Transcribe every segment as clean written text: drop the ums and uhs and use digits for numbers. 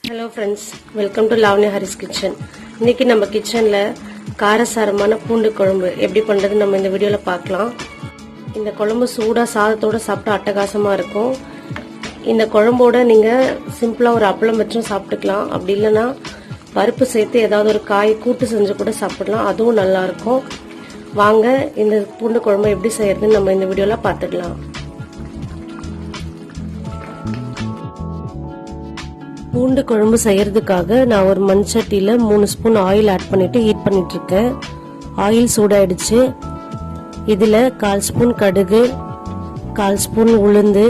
Hello friends, welcome to Lavanya Hari's kitchen. இன்னைக்கு நம்ம கிச்சன்ல காரசாரமான பூண்டு குழம்பு எப்படி பண்றது நம்ம இந்த வீடியோல பார்க்கலாம். இந்த குழம்பு சூடா சாதத்தோட சாப்பிட்டா அட்டகாசமா இருக்கும். இந்த குழம்போட நீங்க சிம்பிளா ஒரு அப்பளம் வச்சும் சாப்பிட்டுக்கலாம். அப்படி இல்லனா பருப்பு சேர்த்து ஏதாவது ஒரு காய் கூட்டு செஞ்சு கூட சாப்பிடலாம். அதுவும் நல்லா இருக்கும். வாங்க இந்த பூண்டு குழம்பு எப்படி செய்யறதுன்னு நம்ம இந்த வீடியோல பார்த்துடலாம். பூண்டு குழம்பு செய்யறதுக்காக நான் ஒரு மண் சட்டியில 3 ஸ்பூன் ஆயில் ஆட் பண்ணிட்டு ஹீட் பண்ணிட்டு இருக்கேன். ஆயில் சூடாயிடுச்சு. இதுல 1/4 ஸ்பூன் கடுகு, 1/4 ஸ்பூன் உளுந்து,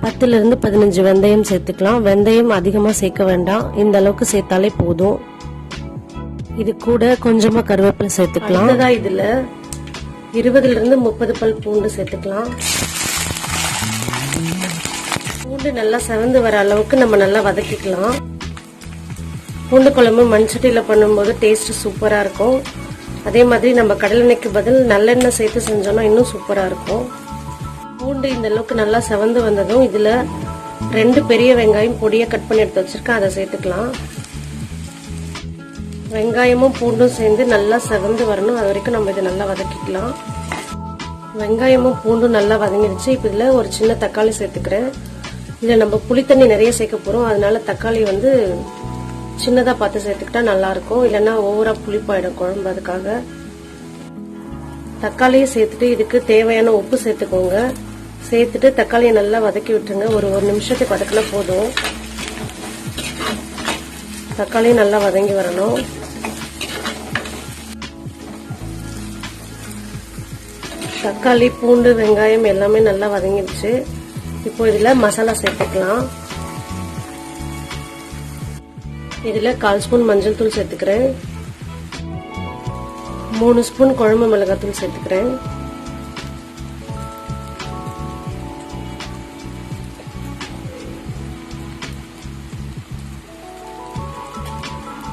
10 இருந்து 15 வெந்தயம் சேர்த்துக்கலாம். வெந்தயம் அதிகமா சேர்க்க வேண்டாம், இந்த அளவுக்கு சேர்த்தாலே போதும். இது கூட கொஞ்சமா கருவேப்பிலை சேர்த்துக்கலாம். இதுல 20 இருந்து 30 பல் பூண்டு சேர்த்துக்கலாம். பூண்டு நல்லா செவந்து வர அளவுக்கு நம்ம நல்லா வதக்கிக்கலாம். பூண்டு குழம்பு மண் சட்டியில பண்ணும்போது டேஸ்ட் சூப்பரா இருக்கும். அதே மாதிரி நம்ம கடலெண்ணெய்க்கு பதில் நல்லெண்ணெய் சேர்த்து செஞ்சோம்னா இன்னும் சூப்பரா இருக்கும். பூண்டு இந்த அளவுக்கு நல்லா செவந்து வந்ததும் இதுல 2 பெரிய வெங்காயம் பொடியா கட் பண்ணி எடுத்து வச்சிருக்கேன், அதை சேர்த்துக்கலாம். வெங்காயமும் பூண்டும் சேர்ந்து நல்லா செவந்து வரணும், அது வரைக்கும் நம்ம இதை நல்லா வதக்கிக்கலாம். வெங்காயமும் பூண்டும் நல்லா வதங்கிடுச்சு. இப்ப இதுல ஒரு சின்ன தக்காளி சேர்த்துக்கிறேன். இதுல நம்ம புளித்தண்ணி நிறைய சேர்க்க போறோம், அதனால தக்காளி சின்னதா பார்த்து சேர்த்துக்கிட்டா நல்லா இருக்கும். இல்லைன்னா ஓவரா புளிப்பாயிடும் குழம்பு. அதுக்காக தக்காளியை சேர்த்துட்டு இதுக்கு தேவையான உப்பு சேர்த்துக்கோங்க. சேர்த்துட்டு தக்காளியை நல்லா வதக்கி விட்டுருங்க. ஒரு நிமிஷத்துக்கு வதக்கினா போதும். தக்காளியும் நல்லா வதங்கி வரணும். தக்காளி, பூண்டு, வெங்காயம் எல்லாமே நல்லா வதங்கிடுச்சு. இப்போ இதுல மசாலா சேர்த்துக்கலாம். இதுல 1/4 ஸ்பூன் மஞ்சள் தூள் சேர்த்துக்கிறேன். 3 ஸ்பூன் குழம்பு மிளகாய் தூள் சேர்த்துக்கிறேன்.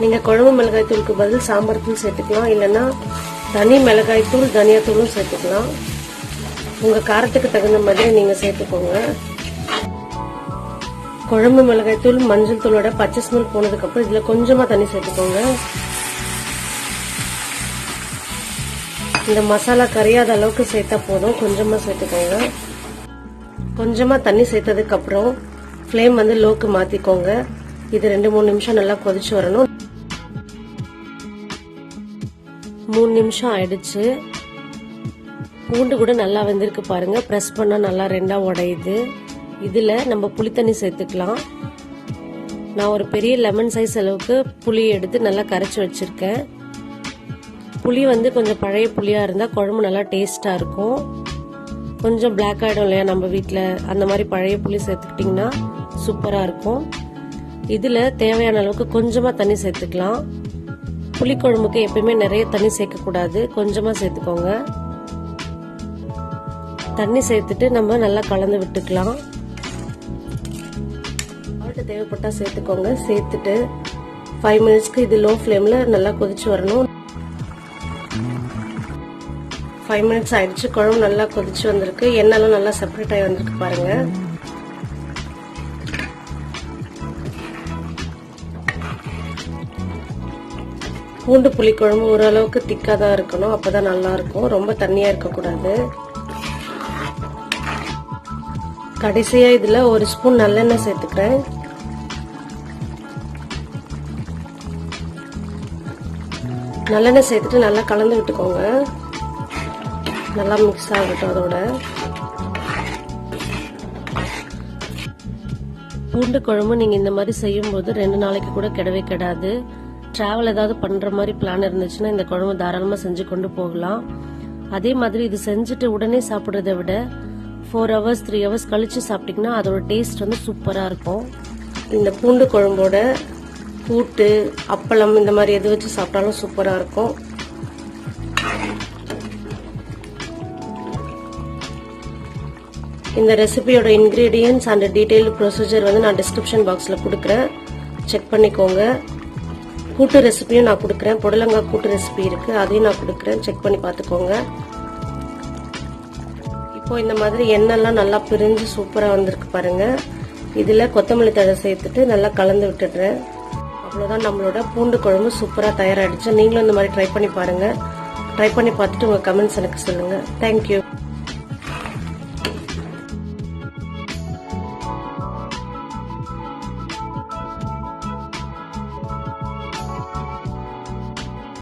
நீங்க குழம்பு மிளகாய் தூளுக்கு பதில் சாம்பார் தூள் சேர்த்துக்கலாம். இல்லைன்னா தனி மிளகாய் தூள், தனியா தூளும் சேர்த்துக்கலாம். உங்க காரத்துக்கு தகுந்த மாதிரி நீங்க சேர்த்துக்கோங்க. குழம்பு மிளகாய் தூள், மஞ்சள் தூளோட பச்சை ஸ்மெல் போனதுக்கு அப்புறம் இதுல கொஞ்சமா தண்ணி சேர்த்துக்கோங்க. இந்த மசாலா கரையாத அளவுக்கு சேர்த்தா போதும், கொஞ்சமா சேர்த்துக்கோங்க. கொஞ்சமா தண்ணி சேர்த்ததுக்கு அப்புறம் ஃப்ளேம் லோக்கு மாத்திக்கோங்க. இது 2-3 நிமிஷம் நல்லா கொதிச்சு வரணும். 3 நிமிஷம் ஆயிடுச்சு. பூண்டு கூட நல்லா வெந்திருக்கு பாருங்க. பிரஸ் பண்ணா நல்லா 2ஆ உடையுது. இதுல நம்ம புளித்தண்ணி சேர்த்துக்கலாம். நான் ஒரு பெரிய லெமன் சைஸ் அளவுக்கு புளி எடுத்து நல்லா கரைச்சி வச்சிருக்கேன். புளி கொஞ்சம் பழைய புளியா இருந்தா குழம்பு நல்லா டேஸ்டா இருக்கும். கொஞ்சம் பிளாக் ஆயிடும் இல்லையா நம்ம வீட்டுல, அந்த மாதிரி பழைய புளி சேர்த்துக்கிட்டீங்கன்னா சூப்பரா இருக்கும். இதுல தேவையான அளவுக்கு கொஞ்சமா தண்ணி சேர்த்துக்கலாம். புளி குழம்புக்கு எப்பயுமே நிறைய தண்ணி சேர்க்க கூடாது, கொஞ்சமா சேர்த்துக்கோங்க. தண்ணி சேர்த்துட்டு நம்ம நல்லா கலந்து விட்டுக்கலாம். தேவைப்பட்டா சேர்த்துக்கோங்க. சேர்த்துட்டு 5 மினிட்ஸ்க்கு இது லோ ஃப்ளேம்ல நல்லா கொதிச்சு வரணும். 5 மினிட்ஸ் ஆயிடுச்சு. குழம்பு நல்லா கொதிச்சு வந்திருக்கு. எண்ணெய்லாம் நல்லா செப்பரேட் ஆகி வந்திருக்கு பாருங்க. பூண்டு புளி குழம்பு ஓரளவுக்கு திக்கா தான் இருக்கணும், அப்பதான் நல்லா இருக்கும். ரொம்ப தண்ணியா இருக்கக்கூடாது. கடைசியா இதுல 1 ஸ்பூன் நல்லெண்ணெய் சேர்த்துக்கிறேன். நல்லெண்ணெய் சேர்த்துட்டு நல்லா கலந்து விட்டுக்கோங்க. நல்லா மிக்ஸ் ஆகட்டும். அதோட பூண்டு குழம்பு நீங்க இந்த மாதிரி செய்யும் போது 2 நாளைக்கு கூட கெடவே கெடாது. டிராவல் ஏதாவது பண்ற மாதிரி பிளான் இருந்துச்சுன்னா இந்த குழம்பு தாராளமா செஞ்சு கொண்டு போகலாம். அதே மாதிரி இது செஞ்சுட்டு உடனே சாப்பிடுறத விட 4 ஹவர்ஸ் 3 ஹவர்ஸ் கழிச்சு சாப்பிட்டீங்கன்னா அதோட டேஸ்ட் சூப்பரா இருக்கும். இந்த பூண்டு குழம்போட கூட்டு, அப்பளம் இந்த மாதிரி எது வச்சு சாப்பிட்டாலும் சூப்பரா இருக்கும். இந்த ரெசிபியோட இன்கிரீடியன்ட்ஸ் அண்ட் டீடைல்டு ப்ரொசீஜர் நான் டிஸ்கிரிப்ஷன் பாக்ஸ்ல கொடுக்குறேன், செக் பண்ணிக்கோங்க. கூட்டு ரெசிபியும் நான் கொடுக்குறேன். புடலங்காய் கூட்டு ரெசிபி இருக்கு, அதையும் நான் கொடுக்குறேன், செக் பண்ணி பார்த்துக்கோங்க. இப்போ இந்த மாதிரி எண்ணெய்லாம் நல்லா பிரிஞ்சு சூப்பரா வந்திருக்கு பாருங்க. இதில் கொத்தமல்லி தழை சேர்த்துட்டு நல்லா கலந்து விட்டுடுறேன். அவ்வளோதான், நம்மளோட பூண்டு குழம்பு சூப்பராக தயாராகிடுச்சு. நீங்களும் இந்த மாதிரி ட்ரை பண்ணி பாருங்கள். ட்ரை பண்ணி பார்த்துட்டு உங்கள் கமெண்ட்ஸ் எனக்கு சொல்லுங்கள். தேங்க்யூ.